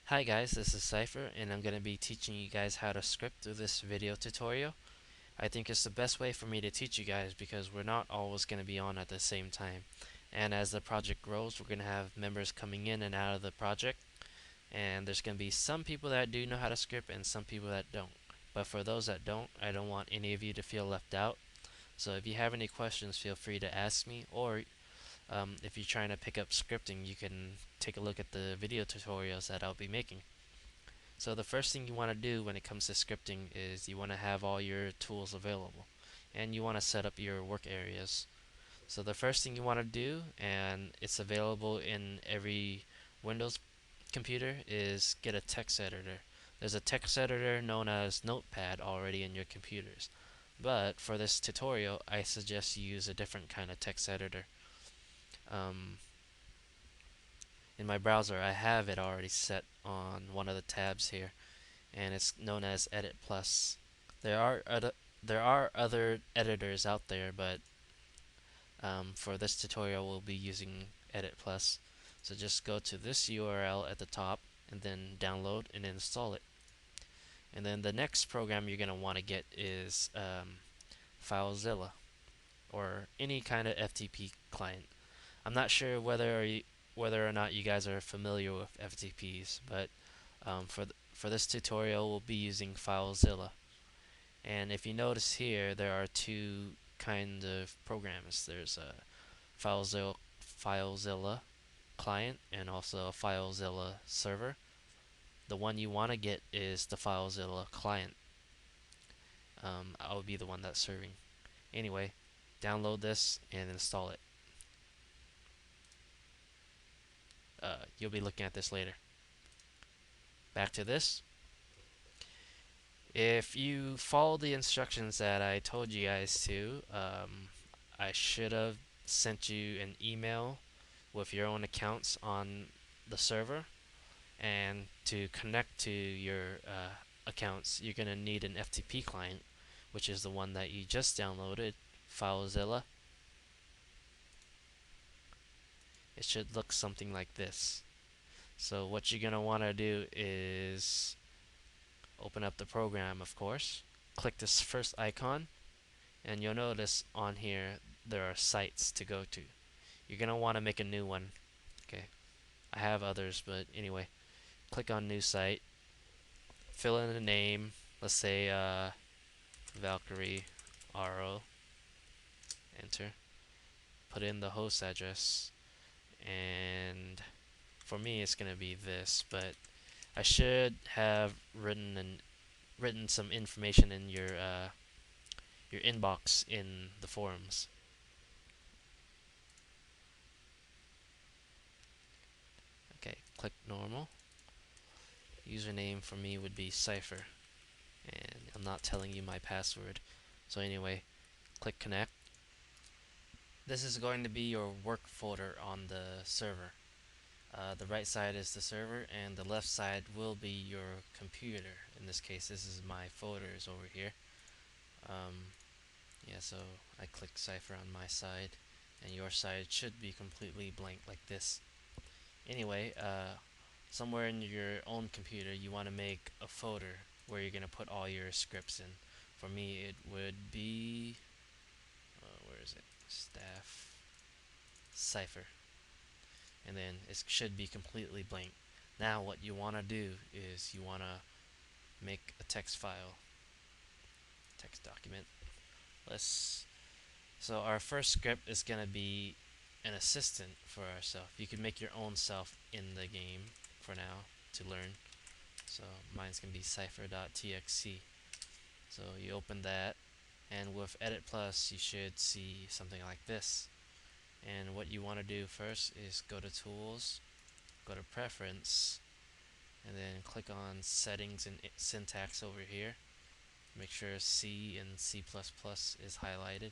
Hi guys, this is Cypher and I'm going to be teaching you guys how to script through this video tutorial. I think it's the best way for me to teach you guys because we're not always going to be on at the same time. And as the project grows, we're going to have members coming in and out of the project. And there's going to be some people that do know how to script and some people that don't. But for those that don't, I don't want any of you to feel left out. So if you have any questions, feel free to ask me, or if you're trying to pick up scripting, you can take a look at the video tutorials that I'll be making. So the first thing you want to do when it comes to scripting is you want to have all your tools available and you want to set up your work areas. So the first thing you want to do, and it's available in every Windows computer, is get a text editor. There's a text editor known as Notepad already in your computers. But for this tutorial, I suggest you use a different kind of text editor. Um, in my browser, I have it already set on one of the tabs here, and it's known as Edit Plus. There are other editors out there, but for this tutorial we'll be using Edit Plus. So just go to this URL at the top and then download and install it. And then the next program you're going to want to get is FileZilla or any kind of FTP client. I'm not sure whether or not you guys are familiar with FTPs, but for this tutorial we'll be using FileZilla. And if you notice here, there are two kind of programs. There's a FileZilla client and also a FileZilla server. The one you want to get is the FileZilla client. I'll be the one that's serving. Anyway, download this and install it. You'll be looking at this later. Back to this. If you follow the instructions that I told you guys to, I should have sent you an email with your own accounts on the server. And to connect to your accounts, you're going to need an FTP client, which is the one that you just downloaded, FileZilla. It should look something like this. So what you're going to want to do is open up the program, of course. Click this first icon, and you'll notice on here there are sites to go to. You're going to want to make a new one. Okay, I have others, but anyway, click on new site, fill in a name, let's say Valkyrie RO, enter, put in the host address, and for me it's going to be this, but I should have written some information in your inbox in the forums. Okay, click normal. Username for me would be Cypher, and I'm not telling you my password. So anyway, click connect. This is going to be your work folder on the server. The right side is the server, and the left side will be your computer. In this case, this is my folders over here. Yeah, so I click Cypher on my side, and your side should be completely blank like this. Anyway, somewhere in your own computer, you want to make a folder where you're going to put all your scripts in. For me, it would be, where is it? Staff, Cypher. And then it should be completely blank. Now what you want to do is you want to make a text file, text document. So our first script is going to be an assistant for ourselves. You can make your own self in the game for now to learn. So mine's going to be cipher.txt. So you open that, and with Edit Plus you should see something like this. And what you want to do first is go to Tools, go to Preference, and then click on Settings and Syntax over here. Make sure C and C++ is highlighted.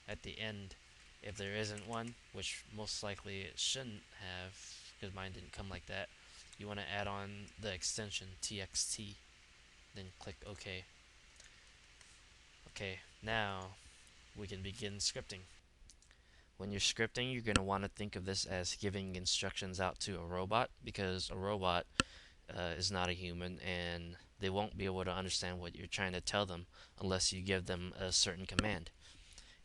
At the end, if there isn't one, which most likely it shouldn't have because mine didn't come like that, you want to add on the extension txt, then click OK. Okay, now we can begin scripting. When you're scripting, you're going to want to think of this as giving instructions out to a robot, because a robot is not a human, and they won't be able to understand what you're trying to tell them unless you give them a certain command.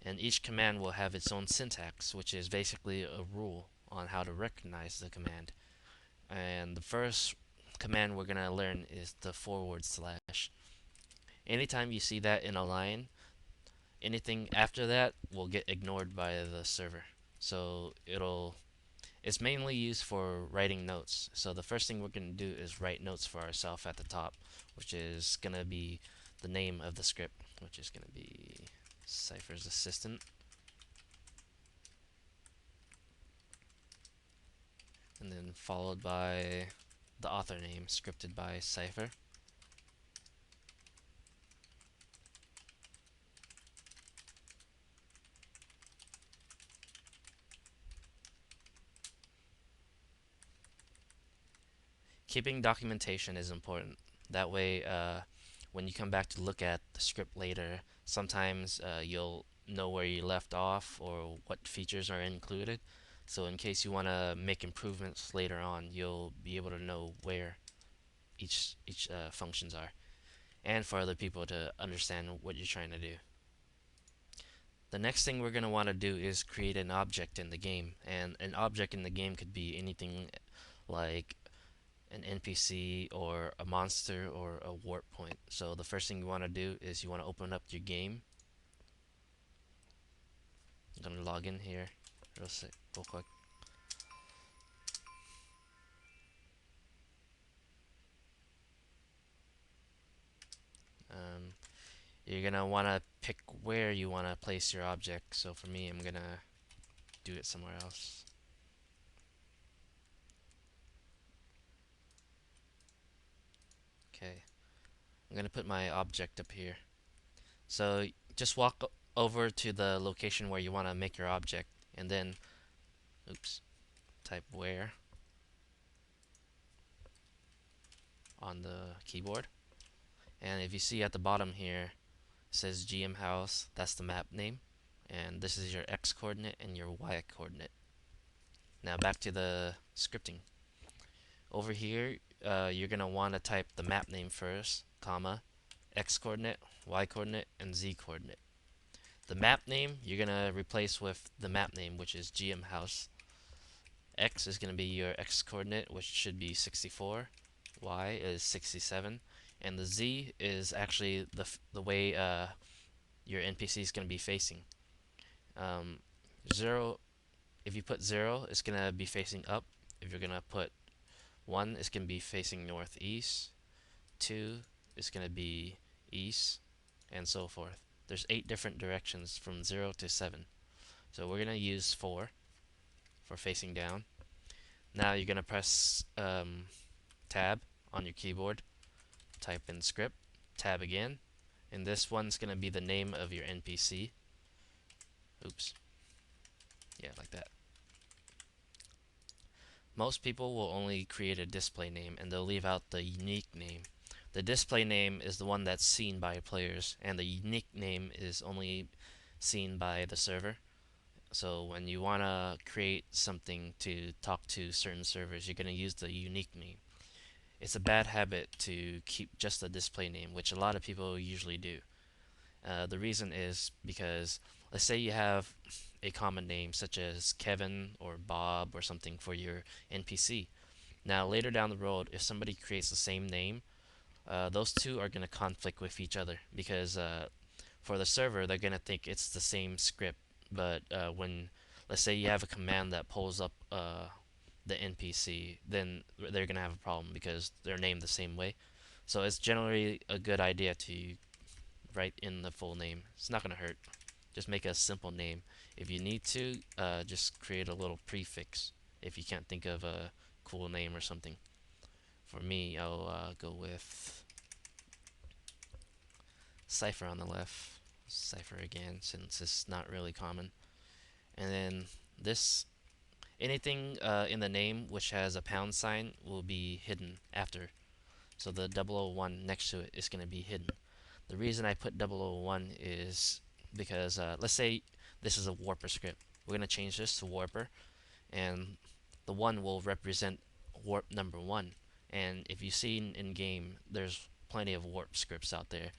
And each command will have its own syntax, which is basically a rule on how to recognize the command. And the first command we're going to learn is the forward slash. Anytime you see that in a line, anything after that will get ignored by the server. So it's mainly used for writing notes. So the first thing we're going to do is write notes for ourselves at the top, which is going to be the name of the script, which is going to be Cypher's Assistant. And then followed by the author name, scripted by Cypher. Keeping documentation is important. That way, when you come back to look at the script later, sometimes you'll know where you left off or what features are included. So in case you want to make improvements later on, you'll be able to know where each functions are, and for other people to understand what you're trying to do. The next thing we're going to want to do is create an object in the game, and an object in the game could be anything like an NPC or a monster or a warp point. So the first thing you want to do is you want to open up your game. I'm going to log in here real quick. Um, you're going to want to pick where you want to place your object. So for me, I'm going to do it somewhere else. Okay, I'm going to put my object up here. So just walk over to the location where you want to make your object, and then, oops, type where on the keyboard. And if you see at the bottom here, it says GM House, that's the map name. And this is your X coordinate and your Y coordinate. Now back to the scripting. Over here, you're going to want to type the map name first, comma, X coordinate, Y coordinate, and Z coordinate. The map name you're going to replace with the map name, which is GM House. X is going to be your X coordinate, which should be 64. Y is 67. And the Z is actually the way your NPC is going to be facing. Um, 0, if you put 0, it's going to be facing up. If you're going to put 1, it's going to be facing northeast. 2 is going to be east, and so forth. There's 8 different directions from 0 to 7. So we're going to use 4 for facing down. Now you're going to press tab on your keyboard, type in script, tab again, and this one's going to be the name of your NPC. Oops. Yeah, like that. Most people will only create a display name and they'll leave out the unique name. The display name is the one that's seen by players, and the unique name is only seen by the server. So when you want to create something to talk to certain servers, you're going to use the unique name. It's a bad habit to keep just the display name, which a lot of people usually do. The reason is because, let's say you have a common name such as Kevin or Bob or something for your NPC. Now, later down the road, if somebody creates the same name, those two are going to conflict with each other because for the server, they're going to think it's the same script. But when, let's say you have a command that pulls up the NPC, then they're going to have a problem because they're named the same way. So it's generally a good idea to write in the full name. It's not going to hurt. Just make a simple name. If you need to, just create a little prefix if you can't think of a cool name or something. For me, I'll go with Cypher on the left. Cypher again, since it's not really common. And then this, anything in the name which has a pound sign will be hidden after. So the 001 next to it is going to be hidden. The reason I put 001 is because let's say this is a warper script. We're going to change this to warper, and the 1 will represent warp number 1, And if you've seen in game, there's plenty of warp scripts out there.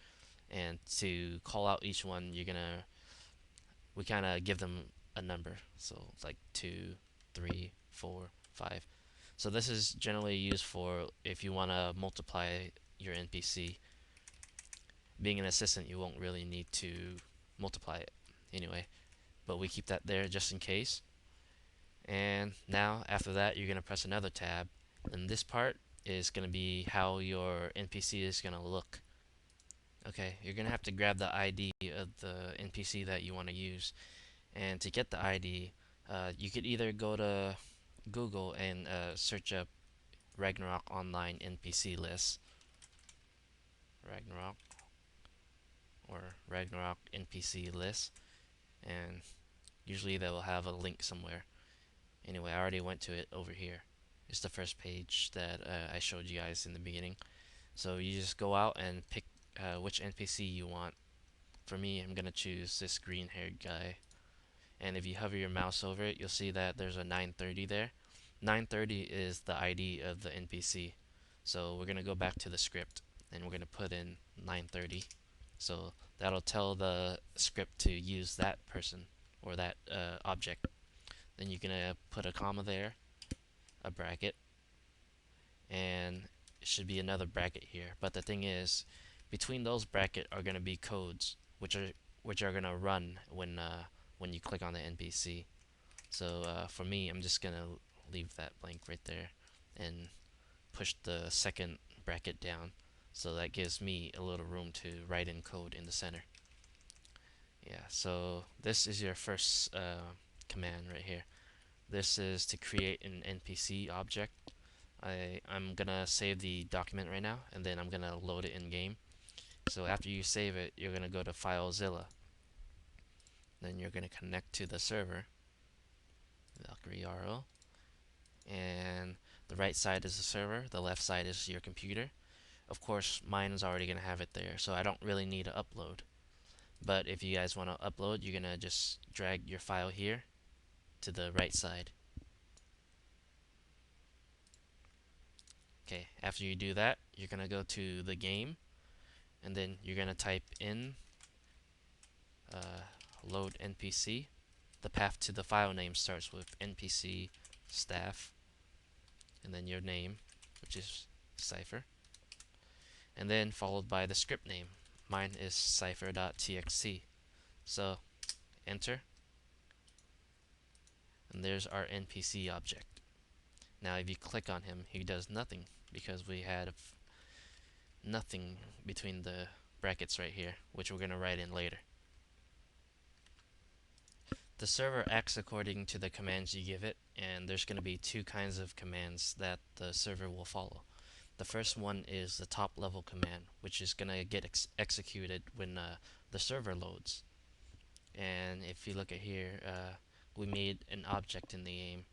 And to call out each one, we kind of give them a number. So like 2, 3, 4, 5. So this is generally used for if you want to multiply your NPC. Being an assistant, you won't really need to multiply it anyway, but we keep that there just in case. And now after that, you're going to press another tab, and this part is going to be how your NPC is going to look. Okay, you're going to have to grab the ID of the NPC that you want to use, and to get the ID, you could either go to Google and search up Ragnarok Online NPC list, Ragnarok or Ragnarok NPC list, and usually they will have a link somewhere. Anyway, I already went to it over here. It's the first page that I showed you guys in the beginning. So you just go out and pick which NPC you want. For me, I'm gonna choose this green-haired guy. And if you hover your mouse over it, you'll see that there's a 930 there. 930 is the ID of the NPC. So we're gonna go back to the script and we're gonna put in 930. So that'll tell the script to use that person or that object. Then you're gonna put a comma there, a bracket, and it should be another bracket here. But the thing is, between those bracket are gonna be codes, which are gonna run when you click on the NPC. So for me, I'm just gonna leave that blank right there and push the second bracket down. So that gives me a little room to write in code in the center. Yeah, so this is your first command right here. This is to create an NPC object. I'm gonna save the document right now, and then I'm gonna load it in game. So after you save it, you're gonna go to FileZilla. Then you're gonna connect to the server, Valkyrie RO, and the right side is the server, the left side is your computer. Of course, mine is already gonna have it there, so I don't really need to upload. But if you guys want to upload, you're gonna just drag your file here to the right side. Okay, after you do that, you're gonna go to the game, and then you're gonna type in load NPC. The path to the file name starts with NPC staff, and then your name, which is Cypher, and then followed by the script name. Mine is cypher.txt. So enter, and there's our NPC object. Now if you click on him, he does nothing because we had nothing between the brackets right here, which we're going to write in later. The server acts according to the commands you give it, and there's going to be two kinds of commands that the server will follow. The first one is the top level command, which is going to get executed when the server loads. And if you look at here, we made an object in the game.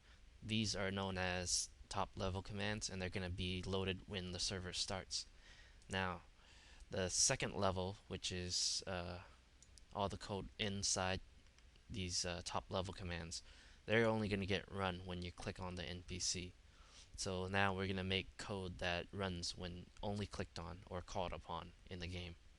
These are known as top level commands, and they're going to be loaded when the server starts. Now, the second level, which is all the code inside these top level commands, they're only going to get run when you click on the NPC. So now we're going to make code that runs when only clicked on or called upon in the game.